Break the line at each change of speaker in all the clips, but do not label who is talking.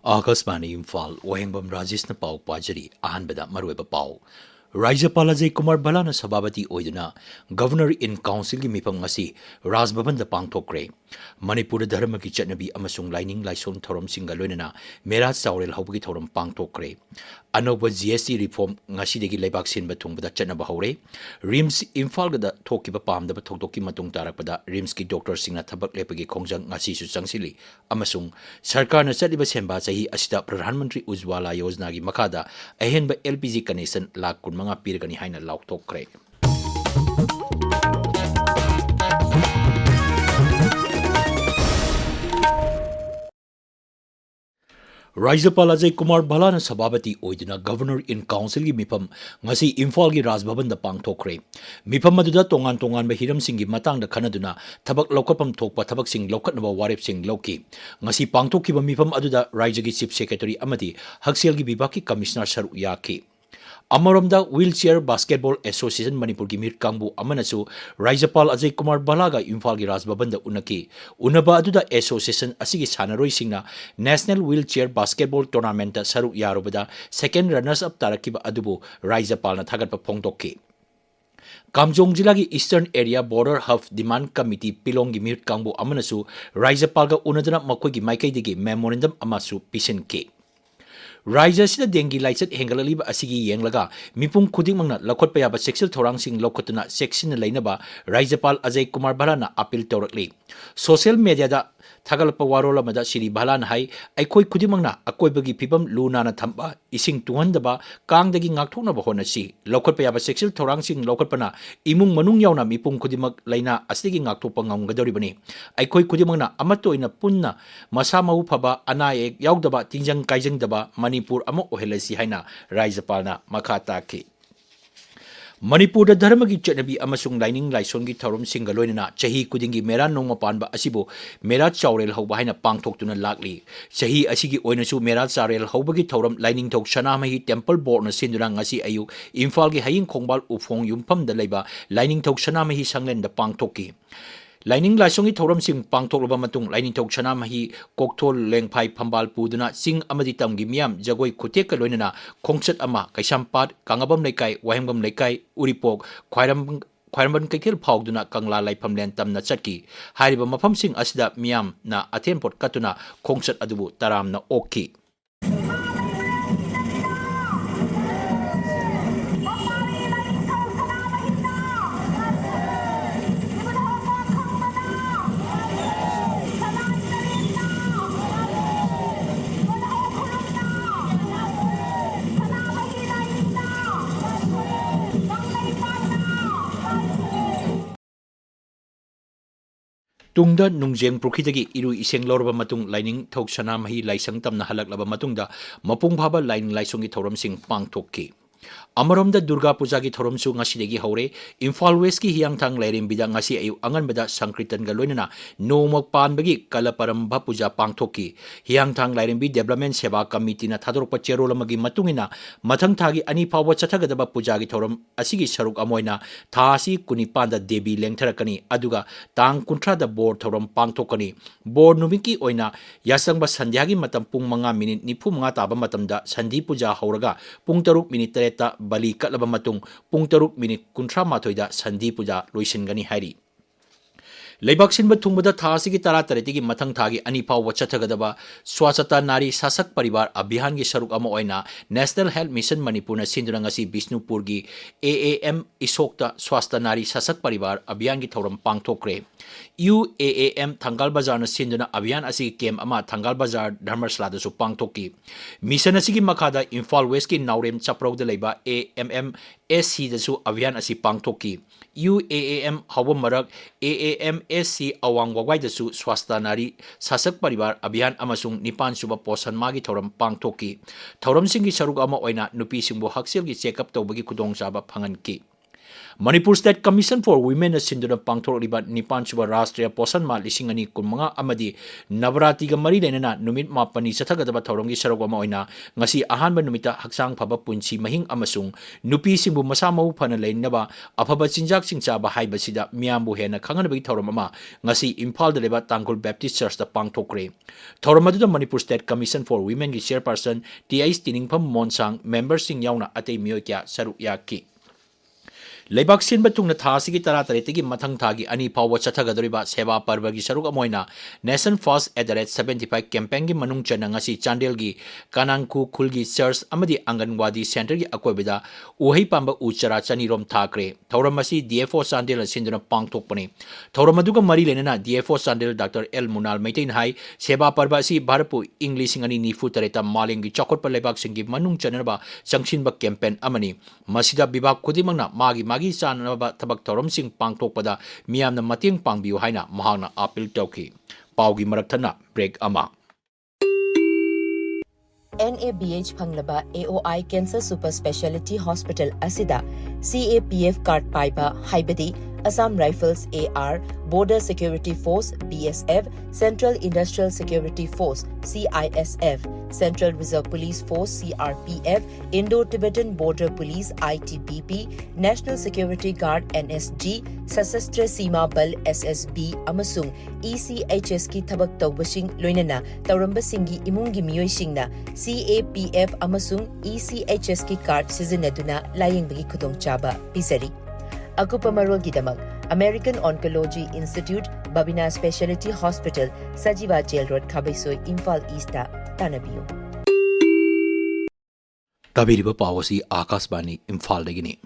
Akasmani Imphal, Wahengbam Rajesh na pau pajari, ahanbada marueba pau. Rajapal Ajay Kumar Balana Sababati Oiduna, Governor in Council gi mipam ngasi, Rajbhavan da pangthokre. Manipur Dharma ki chatnabi amasung lining laison thorom singa loinana, Mera Saurel haugi thorom pangthokre. Anoba GST reform ngasi degi leibak sin batung bada chatnaba haure. Rims Imphal gada thoki ba pam da thoktoki matung tarak pada Rims ki doctor singna thabak lepagi khongjang ngasi su changsili. Amasung Sarkar na chaliba semba sahi asita Pradhan Mantri Ujwala Yojana gi makada ahenba LPG connection lak kun mga pirgani haina laukthokre. Rajapal Ajay Kumar Balana Sababati Oiduna Governor in Council gi mipam ngasi Imphal gi Rajbhavan da pangthokre. Mipam maduda tongan ba hiram sing gi matang da khanaduna thabak lokapam thokpa thabak sing lokatnaba warep sing loki. Ngasi pangthokkiba mipam aduda Rajya gi Chief Secretary amadi Haksel gi Bibaki Commissioner saru yaki. Amaromda Wheelchair Basketball Association Manipur gi mir kangbu amanasu Rajapal Ajay Kumar Balaga Imphal gi Rajbhavan da unaki. Unaba aduda association asigi sanaroi singna National Wheelchair Basketball Tournament saru yarubada second runners up tarakiba adubu Rajapal na thagatpa phongtokki. Kamjong Jila gi Eastern Area Border Hub Demand Committee Pilong gi mir kangbu amanasu Rajapal ga unadana makoi gi maikai digi memorandum amasu pisinki. Raja sida dengi laicet hengalaliba asigi yenglaga mipum khuding mangna lakhotpa yaba sexual thorang sing lokotuna section lainaba Rajapal Ajay Kumar Balana appeal tawrakli. Social media da thagalpa warola mada Shri Balana hai aikoi khudimangna akoibagi pibam luna na thamba ising tuhandaba kangdagi ngakthoknaba honasi lokotpa yaba sexual thorang sing lokotpana imung manung yauna mipum khudimak laina asigi ngakthokpa ngamgadoribani. Aikoi khudimangna amatoina punna masa mau phaba anaye yaudaba tingjang kaijangdaba Manipur amo ohelasi haina Rajapal na makata ki. Manipur da dharma gi chatnabi amasung lining laison gi thorom singa loinana chahi kudingi mera nongma panba asibo mera chaurel hauba haina pangthoktuna lakli. Chahi asigi oinasu mera chaurel hauba gi thorom lining thok Sanamahi Temple Board na sinduna ngasi ayu Imphal gi haying khongbal ufong yumpham da leiba lining thok Sanamahi sanglen da pangthokki. Lining Lasongi Thoram Sing Pangtok Lobamatung, Lining Tok Sanamahi, Koktol Lengpai Pambal Puduna, Sing Amaditam Gimiam, Jagoi Kuteka Loinana, Kongset Ama, Kaisampat, Kangabam Lekai, Wahengbam Lekai, Uripok, Kwairam Kaikil Pogduna, Kangla Laipam Lentam Natsaki, Hariba Mapam Sing Asda Miam na Atempot Katuna, Kongset Adubu, Taram na Oki. Tungda Nungjeng Prukitagi Iru Iseng Lorba Matung Lining Tok Sanamahi Laisang Tamna Halaklaba Matungda Mapung Baba Lining Laisongi Thoram Sing Pangtokki. Amaromda Durga Puja gi thorom su ngasidegi haure Imphal West ki hiangthang lairim bida ngasi ayu anganbada Sankritan ga loinana nomok panbagi kalaparamba puja pangthokki hiangthang lairim bi development seba committee na thadorpa cherolamagi matungina mathang thagi ani phawa chathagadaba puja gi thorom asigi saruk amoina thasi kunipanda debi lengtharakani aduga tang kunthra da board thorom pangthokani board numiki oina yasangba sandhyagi matam pung 5 minute nifu 5 taba matamda sandhi puja hauraga pung 3 minute ta bali katlaba matung pung 3 minute kunthra mathoida sandhi puja loisingani hari. Leibak sinba thungbada thasigi tara taretigi mathang thagi ani phaw chathagadaba swachata nari sasak paribar abhiyan gi saruk ama oina National Health Mission Manipur na sinduna ngasi Bisnupur gi AAM isokta swasta nari sasak paribar abhiyan gi thoram pangthokre. UAAM Thangal Bazar na sinduna abhiyan asigi kem ama Thangal Bazar Dharmasala da su pangthokki. Mission asigi makada Imphal West ki Naorem chaprau da leiba AMM SC da su abhiyan asi pangthokki. UAAM hawa marak AAMSC awang wagwai da su swasta nari sasak paribar abhiyan amasung nipan suba posan magi thoram pangthokki. Thoram singi saruk ama oina nupi singbo haksel gi check up tawbagi kudong saba phanganki. Manipur State Commission for Women Sinduna Pangthorliba Nipansuba Rashtriya Posan Ma Lisingani Kunmanga Amadi Navrati Mari Lenana Numit Mapani Satagadaba Torongi Sarogama Oina Ngasi Ahanba Numita Haksang Paba Punchi Mahing Amasung Nupi Simbu Masamo Panalay Naba Apaba Sinjak Singchaba Haibasida Miambu Hena Kanganabi Toromama Ngasi Imphal the Leba Tangkol Baptist Church the Pangthokre Toromadu the Manipur State Commission for Women ki Chairperson T.I. Stiningpam Monsang Member Sing Yauna Ate Myokia Saru Yaki Lebak Sinba Tungna Tasiki Taratareti Matang Tagi Ani Power Chatagadriba Seva Parvagi Saruga Moina Nation First at the 75 campaign Manung Chanangasi Chandelgi Kanangku Kulgi Church Amadi Anganwadi Center Akwabida Uhi Pamba Uchara Chani Rom Takre Tauramasi DFO Sandel Sinduna Pang Tokpani Tauramaduga Mari Lenana DFO Sandel Dr. El Munal Maintain High Seva Parvasi Barapu English Ingani Nifu Tareta Malingi Chokot Lebak Singi Manung Chanaba Sangshinba campaign Amani Masida Biba Kudimana Magi Magi Sanaba Tabak Torom Sing Pangtokpada Miam na Mating Pangbiu Haina Mahana Apil Tauki Paugi Maraktana Break Ama
NABH Panglaba AOI Cancer Super Speciality Hospital Asida CAPF Card Paiba Haibadi Assam Rifles AR Border Security Force BSF Central Industrial Security Force CISF Central Reserve Police Force CRPF Indo-Tibetan Border Police ITBP National Security Guard NSG Sasastra Sima Bal SSB Amasung ECHS ki Thabak Taubashing Loinana Taurambasinggi Imungi Miyoisingna CAPF Amasung ECHS ki card sizinaduna Layingbagi Khudongchaba Pisari Akupamarol Gidamak American Oncology Institute Babina Specialty Hospital Sajiva Jail Road Kabaisoi Imphal Easta Tanabiyo
Tabiriba Pawasi Akasbani Imphal Degini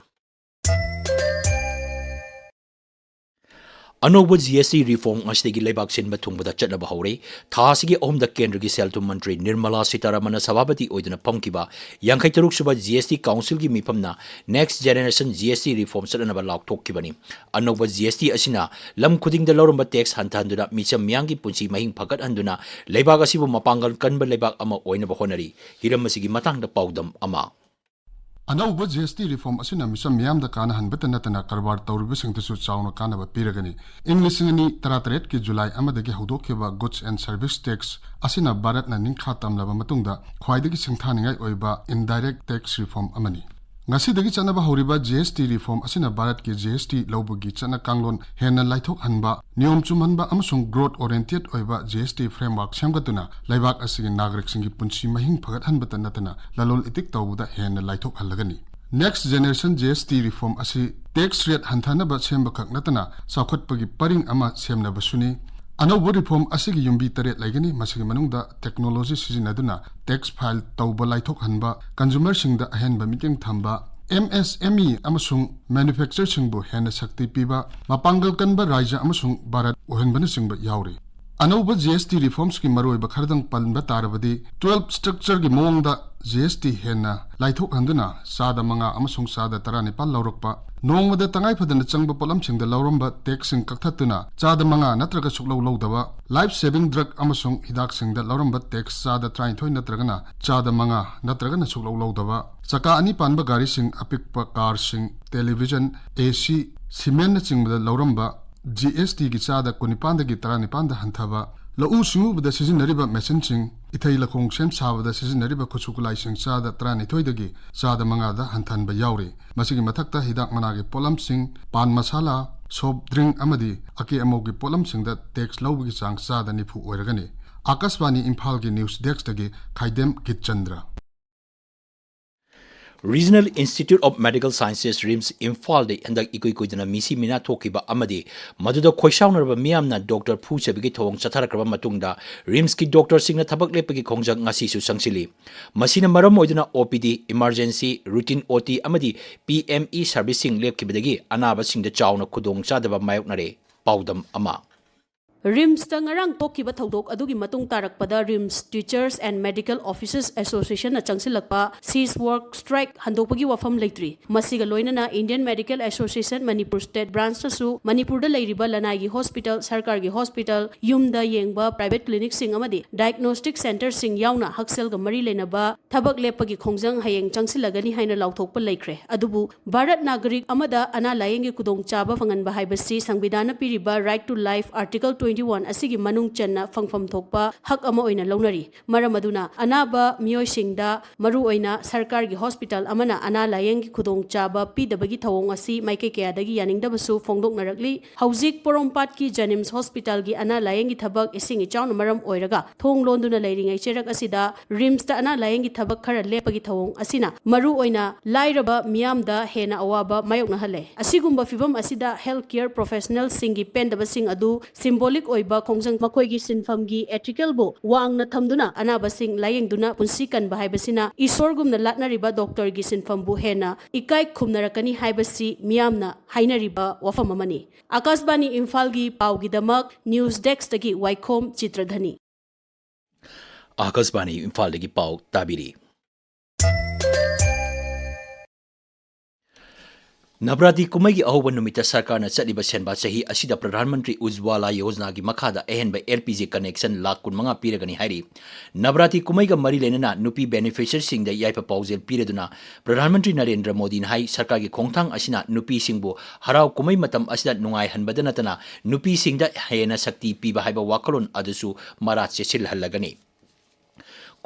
Anoba GST reform Astegi Lebak Sin Batungbada Chatna Bahore, Tasigi Om the Kendrigi Seltu Mantri Nirmala Sitaramana Sababati Oidana Pamkiba, Yankai Taruk Suba GST Council Gi Mipamna, Next Generation GST reform Satanaba Lauk Tokibani, Anoba GST Asina, Lam Kuding the Lorumba Tex Hantanduna, Micham Miangi Punchi Mahing Pagat Handuna, Lebagasibu Mapangal Kanba Lebak Ama Oinaba Honari, Hiramasigi Matang the Powdam Ama.
Anauba GST reform asina misam miyam da kana han batan natana karbar tawribu singtasu chawna kana ba piragani English ni taratret ki July amadagi hudokeba goods and service tax asina Bharat na ningkha tamlaba matungda khwaidagi singthaningai oiba indirect tax reform amani ngasidagi chanaba horiba GST reform asina Bharat ki GST lawbugi chana kanglon hena laithok hanba niyom chumhanba amasung growth oriented oiba GST framework semgatuna laibak asigi nagrik singi punchi mahing phagat hanbata natana lalol itik tawbuda hena laithok halagani Next generation GST reform asi tax rate hanthanaba semba khak natana sakhotpagi paring ama semna basuni Anauba reform asigi yumbi taret laigani masigi manungda technology sizinaduna tax file tawba laithok hanba consumer singda ahenba meeting thamba MSME amasung manufacturer singbu hena sakti piba mapangal kanba raja amasung Bharat ohenbana singba yauri Anauba GST reforms ki maroi bakhardang palba tarabadi 12 structure ki mongda GST hena laithok handuna sada manga amasung sada tarani pal laurokpa nongmada tangai phadana changba polam singda lauramba tax sing kakthatuna chada manga natraga suklo lawdaba life saving drug amasung hidak singda lauramba tax sada train thoi natragana chada manga natragana suklo lawdaba chaka ani panba gari sing apikpa car sing television AC cement na chingba lauramba GST ki chada kunipanda gi taranipanda hanthaba lau singu bada sizinariba machine sing ithai lakong sem sabada sizinariba khusukulai sing chada trani thoidagi chada mangada hanthanba yauri masigi mathakta hidak managi polam sing pan masala soft drink amadi aki amogi polam singda tax lawgi chang chada nifu oiragani Akaswani Imphal ki news desk dagi Khaidem Kitchandra
Regional Institute of Medical Sciences RIMS Imphal de handak ikoidana misi mina thokiba amadi maduda khoisaunarba miyamna Dr. Phu Chabigi thong chatharakraba matungda RIMS ki doctor singna thabak lepagi khongjang ngasi su sangsili masina maram oiduna OPD emergency routine OT amadi PME servicing lepkibadagi anaba singda chawna khudong chadaba mayoknare paudam ama
ꯔꯤꯝꯁꯇ ꯉꯔꯥꯡ ꯊꯣꯛꯈꯤꯕ ꯊꯧꯗꯣꯛ ꯑꯗꯨꯒꯤ ꯃꯇꯨꯡ ꯇꯥꯔꯛꯄꯗ RIMS teachers and medical officers ꯑꯦꯁꯣꯁꯤꯌꯦꯁꯟꯅ ꯆꯪꯁꯤꯜꯂꯛꯄ cease work strike ꯍꯟꯗꯣꯛꯄꯒꯤ ꯋꯥꯐꯝ ꯂꯩꯇ꯭ꯔꯤ꯫ ꯃꯁꯤꯒ ꯂꯣꯏꯅꯅ Indian Medical Association Manipur State ꯕ꯭ꯔꯥꯟꯆꯅꯁꯨ ꯃꯅꯤꯄꯨꯔꯗ ꯂꯩꯔꯤꯕ ꯂꯅꯥꯏꯒꯤ ꯍꯣꯁꯄꯤꯇꯥꯜ, ꯁꯔꯀꯥꯔꯒꯤ ꯍꯣꯁꯄꯤꯇꯥꯜ, ꯌꯨꯝꯗ ꯌꯦꯡꯕ ꯄ꯭ꯔꯥꯏꯚꯦꯠ ꯀ꯭ꯂꯤꯅꯤꯛꯁꯤꯡ ꯑꯃꯗꯤ ꯗꯥꯏꯒꯅꯣꯁꯇꯤꯛ ꯁꯦꯟꯇꯔꯁꯤꯡ ꯌꯥꯎꯅ ꯍꯛꯁꯦꯜꯒ ꯃꯔꯤ ꯂꯩꯅꯕ ꯊꯕꯛ ꯂꯦꯞꯄꯒꯤ ꯈꯣꯡꯖꯪ ꯍꯌꯦꯡ ꯆꯪꯁꯤꯜꯂꯒꯅꯤ ꯍꯥꯏꯅ ꯂꯥꯎꯊꯣꯛꯄ ꯂꯩꯈ꯭ꯔꯦ꯫ ꯑꯗꯨꯕꯨ ꯚꯥꯔꯠ ꯅꯥꯒꯔꯤꯛ ꯑꯃꯗ ꯑꯅꯥ ꯂꯥꯌꯦꯡꯒꯤ ꯈꯨꯗꯣꯡꯆꯥꯕ ꯐꯪꯍꯟꯕ ꯍꯥꯏꯕꯁꯤ ꯁꯪꯕꯤꯙꯥꯟꯅ ꯄꯤꯔꯤꯕ ꯔꯥꯏꯠ ꯇꯨ ꯂꯥꯏꯐ ꯑꯥꯔꯇꯤꯀꯜ 21 ꯑꯁꯤꯒꯤ ꯃꯅꯨꯡ ꯆꯟꯅ ꯐꯪꯐꯝ ꯊꯣꯛꯄ ꯍꯛ ꯑꯃ ꯑꯣꯏꯅ ꯂꯧꯅꯔꯤ꯫ ꯃꯔꯝ ꯑꯗꯨꯅ ꯑꯅꯥꯕ ꯃꯤꯑꯣꯏꯁꯤꯡꯗ ꯃꯔꯨꯑꯣꯏꯅ ꯁꯔꯀꯥꯔꯒꯤ ꯍꯣꯁꯄꯤꯇꯥꯜ ꯑꯃꯅ ꯑꯅꯥ ꯂꯥꯌꯦꯡꯒꯤ ꯈꯨꯗꯣꯡꯆꯥꯕ ꯄꯤꯗꯕꯒꯤ ꯊꯧꯑꯣꯡ ꯑꯁꯤ ꯃꯥꯏꯀꯩ ꯀꯌꯥꯗꯒꯤ ꯌꯥꯅꯤꯡꯗꯕꯁꯨ ꯐꯣꯡꯗꯣꯛꯅꯔꯛꯂꯤ꯫ ꯍꯧꯖꯤꯛ ꯄꯣꯔꯣꯝꯄꯥꯠꯀꯤ ꯖꯦꯅꯤꯝꯁ ꯍꯣꯁꯄꯤꯇꯥꯜꯒꯤ ꯑꯅꯥ ꯂꯥꯌꯦꯡꯒꯤ ꯊꯕꯛ ꯏꯁꯤꯡ ꯏꯆꯥꯎꯅ ꯃꯔꯝ ꯑꯣꯏꯔꯒ ꯊꯣꯡ ꯂꯣꯟꯗꯨꯅ ꯂꯩꯔꯤꯉꯩ ꯆꯩꯔꯛ ꯑꯁꯤꯗ ꯔꯤꯝꯁꯇ ꯑꯅꯥ ꯂꯥꯌꯦꯡꯒꯤ ꯊꯕꯛ ꯈꯔ ꯂꯦꯞꯄꯒꯤ ꯊꯧꯑꯣꯡ ꯑꯁꯤꯅ ꯃꯔꯨꯑꯣꯏꯅ ꯂꯥꯏꯔꯕ ꯃꯤꯌꯥꯝꯗ ꯍꯦꯟꯅ ꯑꯋꯥꯕ ꯃꯥꯌꯣꯛꯅꯍꯜꯂꯦ꯫ ꯑꯁꯤꯒꯨꯝꯕ ꯐꯤꯚꯝ ꯑꯁꯤꯗ ꯍꯦꯜꯊ ꯀꯦꯌꯔ ꯄ꯭ꯔꯣꯐꯦꯁꯅꯦꯜꯁꯤꯡꯒꯤ ꯄꯦꯟꯗꯕꯁꯤꯡ ꯑꯗꯨ ꯁꯤꯝꯕꯣꯂꯤꯛ ꯑꯣꯏꯕ ꯈꯣꯡꯖꯪ ꯃꯈꯣꯏꯒꯤ ꯁꯤꯟꯐꯝꯒꯤ ꯑꯦꯊꯤꯀꯦꯜꯕꯨ ꯋꯥꯡꯅ ꯊꯝꯗꯨꯅ ꯑꯅꯥꯕꯁꯤꯡ ꯂꯥꯌꯦꯡꯗꯨꯅ ꯄꯨꯟꯁꯤ ꯀꯟꯕ ꯍꯥꯏꯕꯁꯤꯅ ꯏꯁꯣꯔꯒꯨꯝꯅ ꯂꯥꯠꯅꯔꯤꯕ ꯗꯣꯛꯇꯔꯒꯤ ꯁꯤꯟꯐꯝꯕꯨ ꯍꯦꯟꯅ ꯏꯀꯥꯏ ꯈꯨꯝꯅꯔꯛꯀꯅꯤ ꯍꯥꯏꯕꯁꯤ ꯃꯤꯌꯥꯝꯅ ꯍꯥꯏꯅꯔꯤꯕ ꯋꯥꯐꯝ ꯑꯃꯅꯤ꯫ ꯑꯀꯥꯁꯕꯥꯅꯤ ꯏꯝꯐꯥꯜꯒꯤ ꯄꯥꯎꯒꯤꯗꯃꯛ ꯅ꯭ꯌꯨꯁ ꯗꯦस्कꯇꯒꯤ ꯋꯥꯏꯈꯣꯝ ꯆꯤꯇ꯭ꯔꯙꯅꯤ꯫
ꯑꯀꯥꯁꯕꯥꯅꯤ ꯏꯝꯐꯥꯜꯗꯒꯤ ꯄꯥꯎ ꯇꯥꯕꯤꯔꯤ꯫ ꯅꯕ꯭ꯔꯥꯇꯤ ꯀꯨꯝꯃꯩꯒꯤ ꯑꯍꯧꯕ ꯅꯨꯃꯤꯠꯇ ꯁꯔꯀꯥꯔꯅ ꯆꯠꯂꯤꯕ ꯁꯦꯟꯕꯥ ꯆꯍꯤ ꯑꯁꯤꯗ ꯄ꯭ꯔꯙꯥꯟ ꯃꯟꯇ꯭ꯔꯤ ꯎꯖ꯭ꯋꯥꯂꯥ ꯌꯣꯖꯅꯥꯒꯤ ꯃꯈꯥꯗ ꯑꯍꯦꯟꯕ LPG ꯀꯅꯦꯛꯁꯟ ꯂꯥꯈ 15 ꯄꯤꯔꯒꯅꯤ ꯍꯥꯏꯔꯤ꯫ ꯅꯕ꯭ꯔꯥꯇꯤ ꯀꯨꯝꯃꯩꯒ ꯃꯔꯤ ꯂꯩꯅꯅ ꯅꯨꯄꯤ ꯕꯦꯅꯤꯐꯤꯁꯤꯌꯔꯁꯤꯡꯗ ꯌꯥꯏꯐ ꯄꯥꯎꯖꯦꯜ ꯄꯤꯔꯗꯨꯅ ꯄ꯭ꯔꯙꯥꯟ ꯃꯟꯇ꯭ꯔꯤ ꯅꯔꯦꯟꯗ꯭ꯔ ꯃꯣꯗꯤꯅ ꯍꯥꯏ ꯁꯔꯀꯥꯔꯒꯤ ꯈꯣꯡꯊꯥꯡ ꯑꯁꯤꯅ ꯅꯨꯄꯤꯁꯤꯡꯕꯨ ꯍꯔꯥꯎ ꯀꯨꯝꯃꯩ ꯃꯇꯝ ꯑꯁꯤꯗ ꯅꯨꯡꯉꯥꯏꯍꯟꯕꯗ ꯅꯠꯇꯅ ꯅꯨꯄꯤꯁꯤꯡꯗ ꯍꯦꯟꯅ ꯁꯛꯇꯤ ꯄꯤꯕ ꯍꯥꯏꯕ ꯋꯥꯈꯜꯂꯣꯟ ꯑꯗꯨꯁꯨ ꯃꯔꯥ ꯆꯦꯠꯁꯤꯜꯍꯜꯂꯒꯅꯤ꯫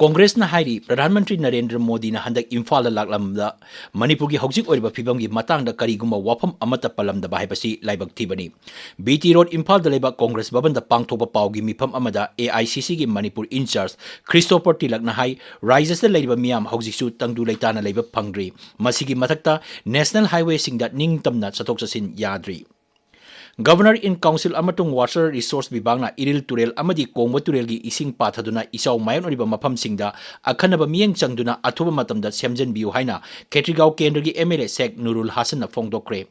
कांग्रेसना हाइरी प्रधानमंत्री नरेंद्र मोदीना हंदक इम्फाल लाक्लमदा मणिपुरगी हौजिक ओइरबा फिबमगी मतांगदा करिगुम्बा वाफम अमता पलमदबा हाइबसी लाइबक थीबनी। बीटी रोड इम्फाल दलेबा कांग्रेस भवन द पांगथोबा पावगी मिफम अमदा AICC गी मणिपुर इंचार्ज क्रिस्टोफर तिलकना हाइ राइजसदा लेरिबा मियाम हौजिकसु तंगदु लेताना लेबा फंगद्री। मसिगी मथक्ता नेशनल हाईवे सिंगदा निंगतमना चथोक चसिन याद्री। गवर्नर इन काउंसिल अमतुंग वाटर रिसोर्स विभागना इरिल तुरेल अमदी कोंगबा तुरेलगी इसिंग पाथदुना इचाउ मायोनरिबा मफमसिंगदा अखनबा मियेंग चंगदुना अथुबा मतमदा सेमजनबियु हाइना खेत्रीगांव केंद्रगी MLA शेख नुरुल हासनना फोंगदोक्रे।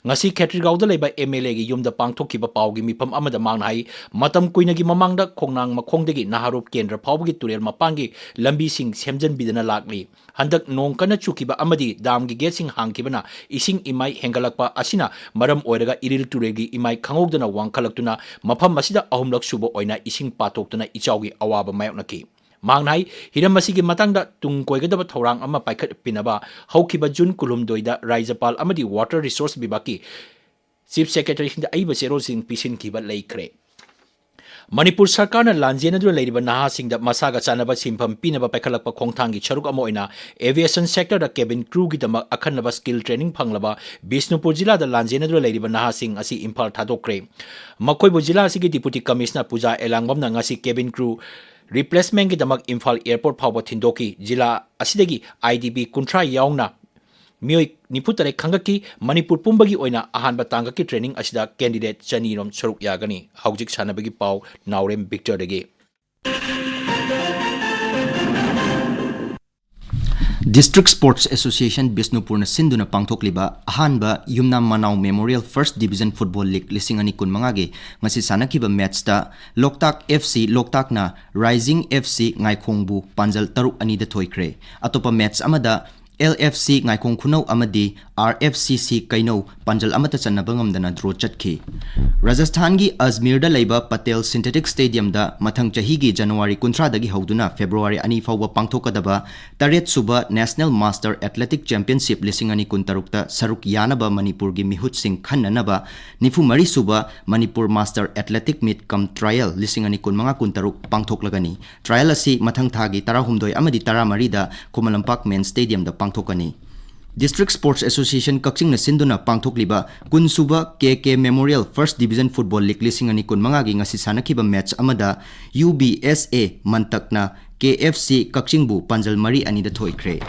ngasi खेत्रीगांवदा लेबा MLA गी युमदा पांगथोकिबा पावगी मिफम अमदा मांगना हाइ मतम कुइनगी ममांगदा खोंगनांग मखोंगदगी नाहारूप केंद्र फावबगी तुरेल मपांगी लंबीसिंग सेमजनबिदना लागली। हंदक नोंग कना चुकिबा अमदी दामगी गेटसिंग हांगकिबना इसिंग इमाई हेंगलकपा असिना मरम ओइरगा इरिल तुरेलगी इमाई खंगौदना वांखलक्तुना मफम असिदा अहुमलक सुबो ओइना इसिंग पातोक्तुना इचाउगी अवाबा मायोकनकी। मांगनाइ हिरम असिगी मतंगदा तुंग कोइगदबा थौरांग अमा पाइखत पिनबा हौखिबा जून 19 राज्यपाल अमदी वाटर रिसोर्स विभागकी चीफ सेक्रेटरी हिंदा अइबा चेरोसिंग पिसिनखिबा लेइखरे। मणिपुर सरकारना लांजेनदुना लेरिबा नाहासिंगदा मसागा चानबा सिंफम पिनबा पाइखलकपा खोंगथांगी छरुक अमा ओइना एविएशन सेक्टरदा केबिन क्रूगी दमक अखनबा स्किल ट्रेनिंग फंगलबा बिष्णुपुर जिलादा लांजेनदुना लेरिबा नाहासिंग असि इम्फाल थादोक्रे। मखोइबु जिला असिगी डिप्यूटी कमिश्नर पूजा एलांगबमना ngasi केबिन क्रू रिप्लेसमेंट की दमक इम्फाल एयरपोर्ट फावबा थिंदोकी। जिला असिदगी IDP 30 यावना मियोई 94 खंगकी। मणिपुर पुंबगी ओइना अहानबा तांगकी ट्रेनिंग असिदा कैंडिडेट 200 रोम सरुक यागनी। हौजिक सानबगी पाव नावरेम विक्टरदगी।
District Sports Association Bisnupur na sinduna pangthokliba ahanba Yumnam Manau Memorial First Division Football League 2025 gi ngasi sanakiba match ta Loktak FC Loktak na Rising FC Ngaikhongbu Panjal Taruk ani da thoikre। Atopa match amada LFC Ngaikhong Khunau amadi RFCC Kainau Panjal amata chanaba ngamdana draw chatki। Rajasthan gi Ajmer da leiba Patel Synthetic Stadium da mathang chahi gi January 19 dagi hauduna February 2 fawba pangthokadaba taret suba National Master Athletic Championship 2026 ta saruk yanaba Manipur gi mihut sing khannanaba 94 suba Manipur Master Athletic Meet cum Trial 2026 pangthoklagani। Trial asi mathang thagi 16 amadi 13 da Kumalampak Main Stadium da pangthokani। District Sports Association Kakching na sinduna pangthokliba kunsuba KK Memorial First Division Football League 2025 gi ngasi sanakiba match amada UBSA Mantakna KFC Kakchingbu Panjal Mari ani da thoikre।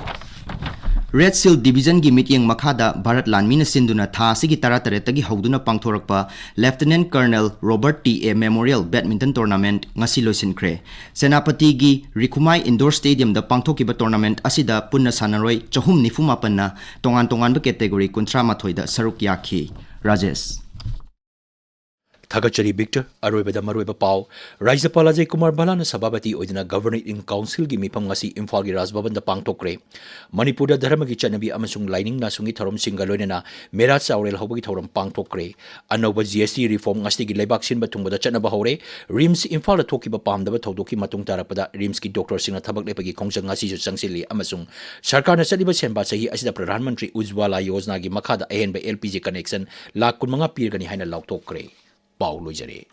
Red Seal Division gi mityeng makhada Bharat Lanmina sinduna tha sigi 13 tagi hauduna pangthorakpa Lieutenant Colonel Robert T.A. Memorial Badminton Tournament ngasi loisinkhre। Senapati gi Rikhumai Indoor Stadium da pangthokiba tournament asida punna sanaroi 498 na tongan ba category 38 da saruk yakhi। Rajesh
Thagachari Victor, Aroibada Maroiba Pau, Rajapal Ajay Kumar Balana Sababati Oidina Governing Council gi mipam ngasi Imphal gi Rajbhavan da pangtokre. Manipur da dharma gi chanabi amasung lining nasungi thorom singaloinena Merat Saurel hobagi thorom pangtokre. Anoba GST reform ngasti gi leibak sin batung da chanaba hore. Rims Imphal da thoki ba pamdaba thodoki matung tarakpada Rims gi doctor singna thabak lepagi khongjang ngasi su sangsili amasung sarkar na chaliba senba sahi asida Pradhan Mantri Ujwala Yojana gi makhada ahenba LPG connection lakh 15 pirgani haina lautokre. Paulo Jare.